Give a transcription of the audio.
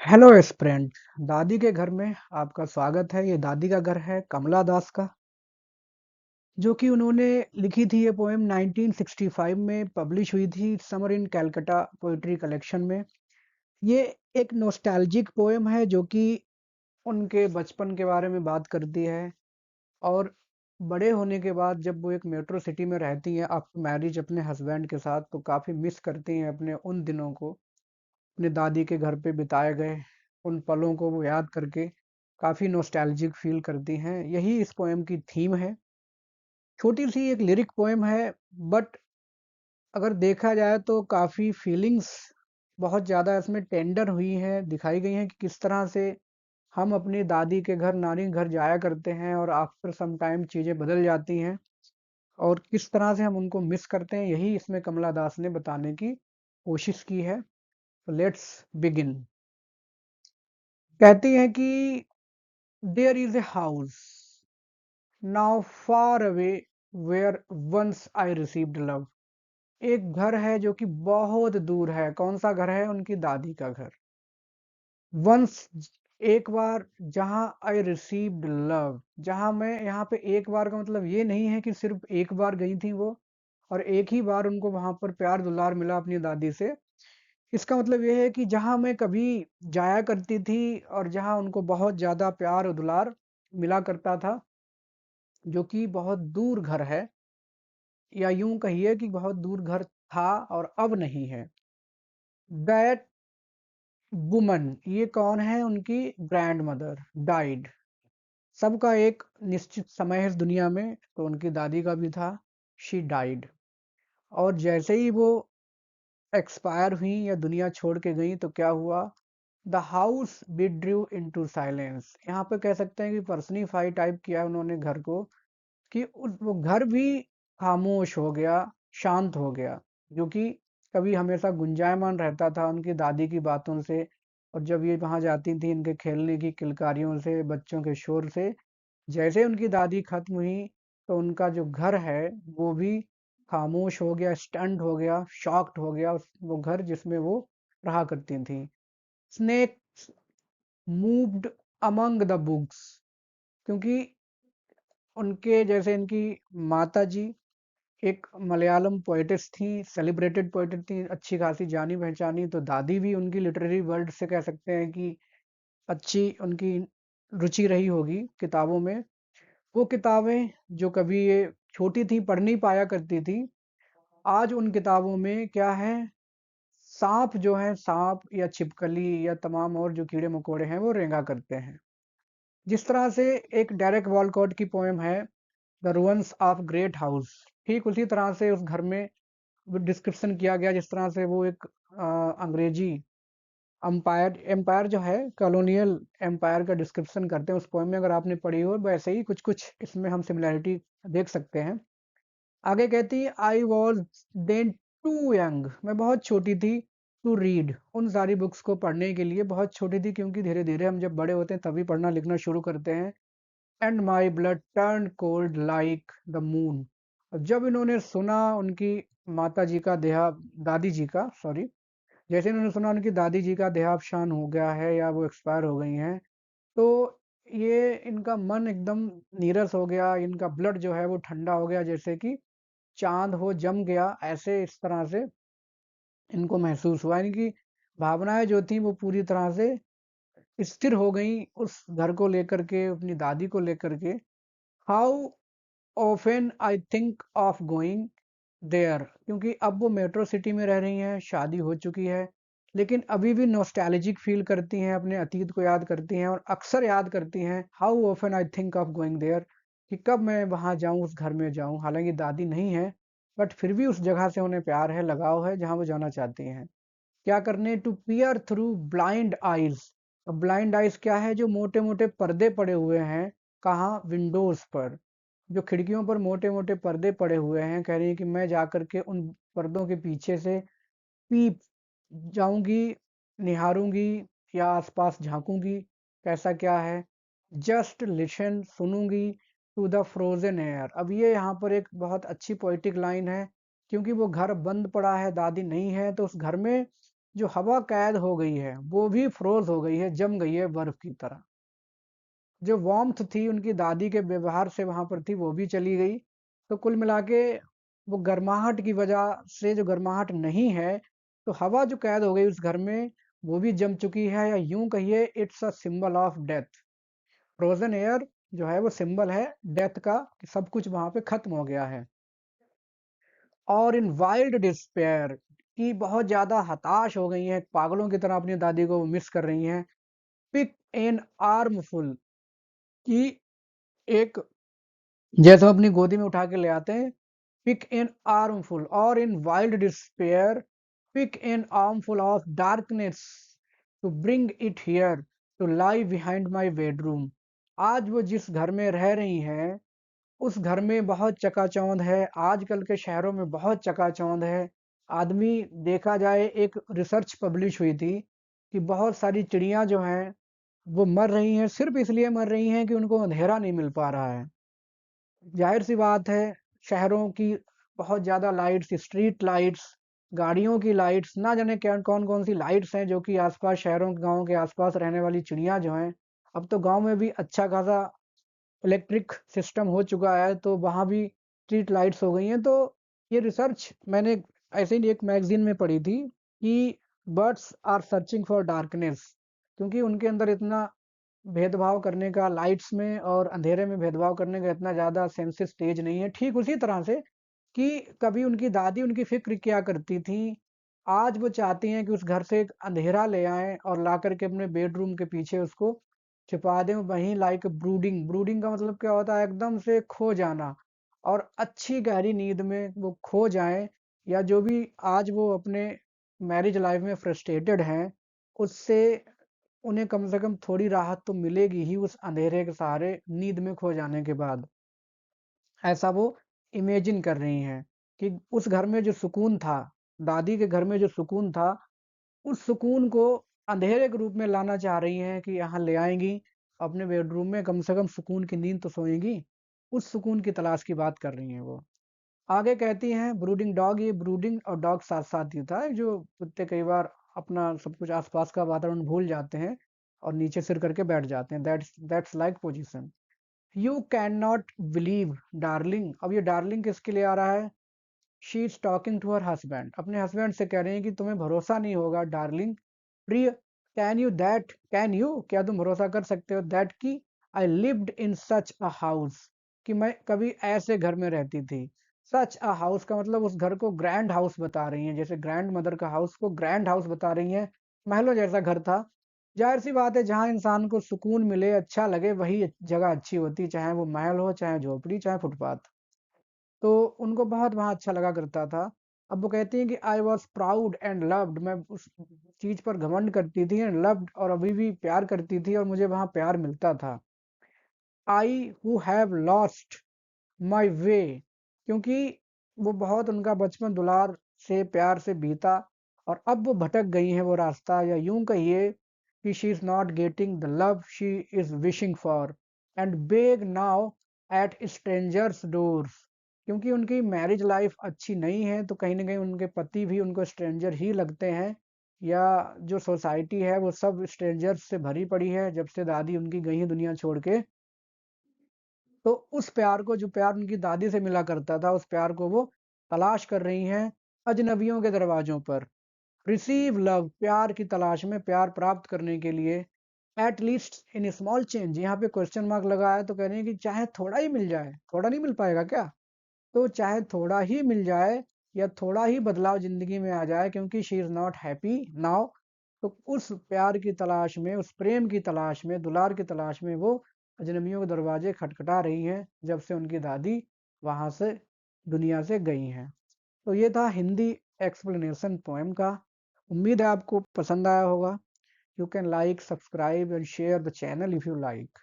Hello स्प्रेंट। दादी के घर में आपका स्वागत है। ये दादी का घर है कमला दास का, जो कि उन्होंने लिखी थी। ये पोएम 1965 में पब्लिश हुई थी summer in Calcutta poetry collection में। ये एक नॉस्टैल्जिक पोएम है जो कि उनके बचपन के बारे में बात करती है। और बड़े होने के बाद जब वो एक मेट्रो सिटी में रहती हैं आफ्टर मैरिज अपने हस्बैंड के साथ, तो काफ़ी मिस करती हैं अपने उन दिनों को, अपने दादी के घर पे बिताए गए उन पलों को वो याद करके काफ़ी नॉस्टैल्जिक फील करती हैं। यही इस पोएम की थीम है। छोटी सी एक लिरिक पोएम है, बट अगर देखा जाए तो काफ़ी फीलिंग्स बहुत ज़्यादा इसमें टेंडर हुई हैं, दिखाई गई हैं कि किस तरह से हम अपनी दादी के घर, नानी के घर जाया करते हैं और आफ्टर सम टाइम चीज़ें बदल जाती हैं और किस तरह से हम उनको मिस करते हैं। यही इसमें कमला दास ने बताने की कोशिश की है। तो लेट्स बिगिन। कहती हैं कि there is a house now far away where once I received love. एक घर है जो कि बहुत दूर है। कौन सा घर है? उनकी दादी का घर। वंस, एक बार, जहां आई रिसीव्ड लव, जहां मैं, यहाँ पे एक बार का मतलब ये नहीं है कि सिर्फ एक बार गई थी वो और एक ही बार उनको वहां पर प्यार दुलार मिला अपनी दादी से। इसका मतलब ये है कि जहां मैं कभी जाया करती थी और जहां उनको बहुत ज्यादा प्यार और दुलार मिला करता था, जो कि बहुत दूर घर है, या यूं कहिए कि बहुत दूर घर था और अब नहीं है। दैट वुमन, ये कौन है? उनकी ग्रैंड मदर डाइड। सबका एक निश्चित समय है इस दुनिया में, तो उनकी दादी का भी था। She died. और जैसे ही वो एक्सपायर हुई या दुनिया छोड़ के गई, तो क्या हुआ? The house withdrew into silence. यहाँ पे कह सकते हैं कि पर्सनिफाई टाइप किया है उन्होंने घर को, कि वो घर भी खामोश हो गया, शांत हो गया, जो कि कभी हमेशा गुंजायमान रहता था उनकी दादी की बातों से। और जब ये वहां जाती थी इनके खेलने की किलकारियों से, बच्चों के शोर से, जैसे उनकी दादी खत्म हुई, तो उनका जो घर है वो भी खामोश हो गया, स्टंट हो गया, शॉक्ड हो गया। वो घर जिसमें वो रहा करती थी। Snake moved among the books, क्योंकि उनके जैसे इनकी माता जी एक मलयालम पोएटिस थी, सेलिब्रेटेड पोएटिस थी, अच्छी खासी जानी पहचानी। तो दादी भी उनकी लिटरेरी वर्ल्ड से कह सकते हैं कि अच्छी उनकी रुचि रही होगी किताबों में। वो किताबें जो कभी ये छोटी थी पढ़ नहीं पाया करती थी, आज उन किताबों में क्या है? सांप जो है, सांप या छिपकली या तमाम और जो कीड़े मकोड़े हैं वो रेंगा करते हैं। जिस तरह से एक डेरेक वॉलकॉट की पोएम है the ruins of great house, ठीक उसी तरह से उस घर में डिस्क्रिप्शन किया गया जिस तरह से वो एक अंग्रेजी अम्पायर एम्पायर जो है, कॉलोनियल एम्पायर का डिस्क्रिप्शन करते हैं उस पोएम में। अगर आपने पढ़ी हो, वैसे ही कुछ कुछ इसमें हम सिमिलैरिटी देख सकते हैं। आगे कहती है I was then too young, मैं बहुत छोटी थी, टू रीड, उन सारी बुक्स को पढ़ने के लिए बहुत छोटी थी, क्योंकि धीरे धीरे हम जब बड़े होते हैं तभी पढ़ना लिखना शुरू करते हैं। And my blood turn cold like the moon. जब इन्होंने सुना उनकी माता जी का देहा दादी जी का, सॉरी, जैसे इन्होंने सुना उनकी दादी जी का देहावसान हो गया है या वो एक्सपायर हो गई हैं, तो ये इनका मन एकदम नीरस हो गया, इनका ब्लड जो है वो ठंडा हो गया, जैसे कि चांद हो जम गया, ऐसे इस तरह से इनको महसूस हुआ। इनकी भावनाएं जो थी वो पूरी तरह से स्थिर हो गई उस घर को लेकर के, अपनी दादी को लेकर के। How often I think of going there, क्योंकि अब वो मेट्रो सिटी में रह रही हैं, शादी हो चुकी है, लेकिन अभी भी नॉस्टैल्जिक फील करती हैं, अपने अतीत को याद करती हैं और अक्सर याद करती हैं। How often I think of going there, कि कब मैं वहां जाऊं, उस घर में जाऊं। हालांकि दादी नहीं है, बट फिर भी उस जगह से उन्हें प्यार है, लगाव है, जहां वो जाना चाहती हैं। क्या करने? To peer through blind eyes. Blind eyes क्या है? जो मोटे मोटे पर्दे पड़े हुए हैं, कहाँ? विंडोज पर, जो खिड़कियों पर मोटे मोटे पर्दे पड़े हुए हैं। कह रही है कि मैं जाकर के उन पर्दों के पीछे से पीप जाऊंगी, निहारूंगी या आसपास झांकूंगी, कैसा क्या है। जस्ट लिसन, सुनूंगी, टू द फ्रोजन एयर। अब ये यहाँ पर एक बहुत अच्छी पोइटिक लाइन है, क्योंकि वो घर बंद पड़ा है, दादी नहीं है, तो उस घर में जो हवा कैद हो गई है वो भी फ्रोज हो गई है, जम गई है बर्फ की तरह। जो वार्मथ थी उनकी दादी के व्यवहार से वहां पर थी वो भी चली गई। तो कुल मिला के वो गर्माहट की वजह से जो गर्माहट नहीं है, तो हवा जो कैद हो गई उस घर में वो भी जम चुकी है, या यूं कहिए it's a symbol of death. Frozen air जो है वो सिंबल है डेथ का, कि सब कुछ वहां पे खत्म हो गया है। और इन वाइल्ड डिस्पेयर, की बहुत ज्यादा हताश हो गई हैं, पागलों की तरह अपनी दादी को मिस कर रही हैं। पिक एन आर्मफुल, की एक, जैसे हम अपनी गोदी में उठा के ले आते हैं, पिक एन आर्मफुल, और in wild despair pick an armful of darkness to bring it here to lie behind my bedroom. आज वो जिस घर में रह रही हैं उस घर में बहुत चकाचौंध है, आजकल के शहरों में बहुत चकाचौंध है। आदमी, देखा जाए, एक रिसर्च पब्लिश हुई थी कि बहुत सारी चिड़िया जो हैं वो मर रही हैं, सिर्फ इसलिए मर रही हैं कि उनको अंधेरा नहीं मिल पा रहा है। जाहिर सी बात है, शहरों की बहुत ज़्यादा लाइट्स, स्ट्रीट लाइट्स, गाड़ियों की लाइट्स, ना जाने क्या कौन कौन सी लाइट्स हैं जो कि आसपास शहरों गाँव के आसपास रहने वाली चिड़िया जो हैं, अब तो गांव में भी अच्छा खासा इलेक्ट्रिक सिस्टम हो चुका है, तो वहाँ भी स्ट्रीट लाइट्स हो गई हैं। तो ये रिसर्च मैंने ऐसे ही एक मैगजीन में पढ़ी थी कि birds are searching for darkness, क्योंकि उनके अंदर इतना भेदभाव करने का, लाइट्स में और अंधेरे में भेदभाव करने का इतना ज़्यादा सेंसिस स्टेज नहीं है। ठीक उसी तरह से कि कभी उनकी दादी उनकी फ़िक्र किया करती थीं, आज वो चाहती हैं कि उस घर से एक अंधेरा ले आएँ और ला कर के अपने बेडरूम के पीछे उसको छिपा दें। वहीं लाइक ब्रूडिंग, ब्रूडिंग का मतलब क्या होता है? एकदम से खो जाना, और अच्छी गहरी नींद में वो खो जाएँ, या जो भी आज वो अपने मैरिज लाइफ़ में फ्रस्ट्रेटेड हैं, उससे उन्हें कम से कम थोड़ी राहत तो मिलेगी ही उस अंधेरे के सहारे नींद में खो जाने के बाद। ऐसा वो इमेजिन कर रही हैं कि उस घर में जो सुकून था, दादी के घर में जो सुकून था, उस सुकून को अंधेरे के रूप में लाना चाह रही हैं, कि यहाँ ले आएँगी, अपने बेडरूम में कम से कम सुकून की नींद तो सोएँगी। उस सुकून की तलाश की बात कर रही हैं वो। आगे कहती हैं ब्रूडिंग डॉग, ये ब्रूडिंग और डॉग साथ-साथ ही था। जो कुत्ते कई बार अपना सब कुछ आस-पास का वातावरण भूल जाते हैं और नीचे सिर करके बैठ जाते हैं। That's like position. You can not believe darling, अब ये डार्लिंग किसके लिए आ रहा है? She is talking to her husband, अपने हस्बैंड से कह रही हैं कि तुम्हें भरोसा नहीं होगा डार्लिंग, प्रिय। कैन यू, क्या तुम भरोसा कर सकते हो? दैट की I lived in such a house, कि मैं कभी ऐसे घर में रहती थी। सच अ हाउस का मतलब उस घर को ग्रैंड हाउस बता रही हैं, जैसे ग्रैंड मदर का हाउस को ग्रैंड हाउस बता रही हैं। महलों जैसा घर था। जाहिर सी बात है, जहाँ इंसान को सुकून मिले, अच्छा लगे, वही जगह अच्छी होती, चाहे वो महल हो, चाहे झोपड़ी, चाहे फुटपाथ। तो उनको बहुत वहाँ अच्छा लगा करता था। अब वो कहती हैं कि I was proud and loved, मैं उस चीज़ पर घमंड करती थी, एंड लव्ड, और अभी भी प्यार करती थी और मुझे वहाँ प्यार मिलता था। I who have lost my way, क्योंकि वो बहुत, उनका बचपन दुलार से, प्यार से बीता, और अब वो भटक गई हैं वो रास्ता, या यूं कहिए कि she is not getting the love she is wishing for, and beg now at strangers doors, क्योंकि उनकी मैरिज लाइफ अच्छी नहीं है, तो कहीं ना कहीं उनके पति भी उनको स्ट्रेंजर ही लगते हैं, या जो सोसाइटी है वो सब स्ट्रेंजर्स से भरी पड़ी है जब से दादी उनकी गई है दुनिया छोड़ के। तो उस प्यार को, जो प्यार उनकी दादी से मिला करता था, उस प्यार को वो तलाश कर रही हैं अजनबियों के दरवाजों पर। रिसीव लव, प्यार की तलाश में, प्यार प्राप्त करने के लिए, at least in small change, यहाँ पे क्वेश्चन मार्क लगा है, तो कह रही है कि चाहे थोड़ा ही मिल जाए। थोड़ा नहीं मिल पाएगा क्या? तो चाहे थोड़ा ही मिल जाए, या थोड़ा ही बदलाव जिंदगी में आ जाए, क्योंकि she is not happy now. तो उस प्यार की तलाश में, उस प्रेम की तलाश में, दुलार की तलाश में वो अजनबियों के दरवाजे खटखटा रही हैं, जब से उनकी दादी वहां से दुनिया से गई हैं। तो ये था हिंदी एक्सप्लेनेशन पोएम का। उम्मीद है आपको पसंद आया होगा। You can like, subscribe and share the channel if you like.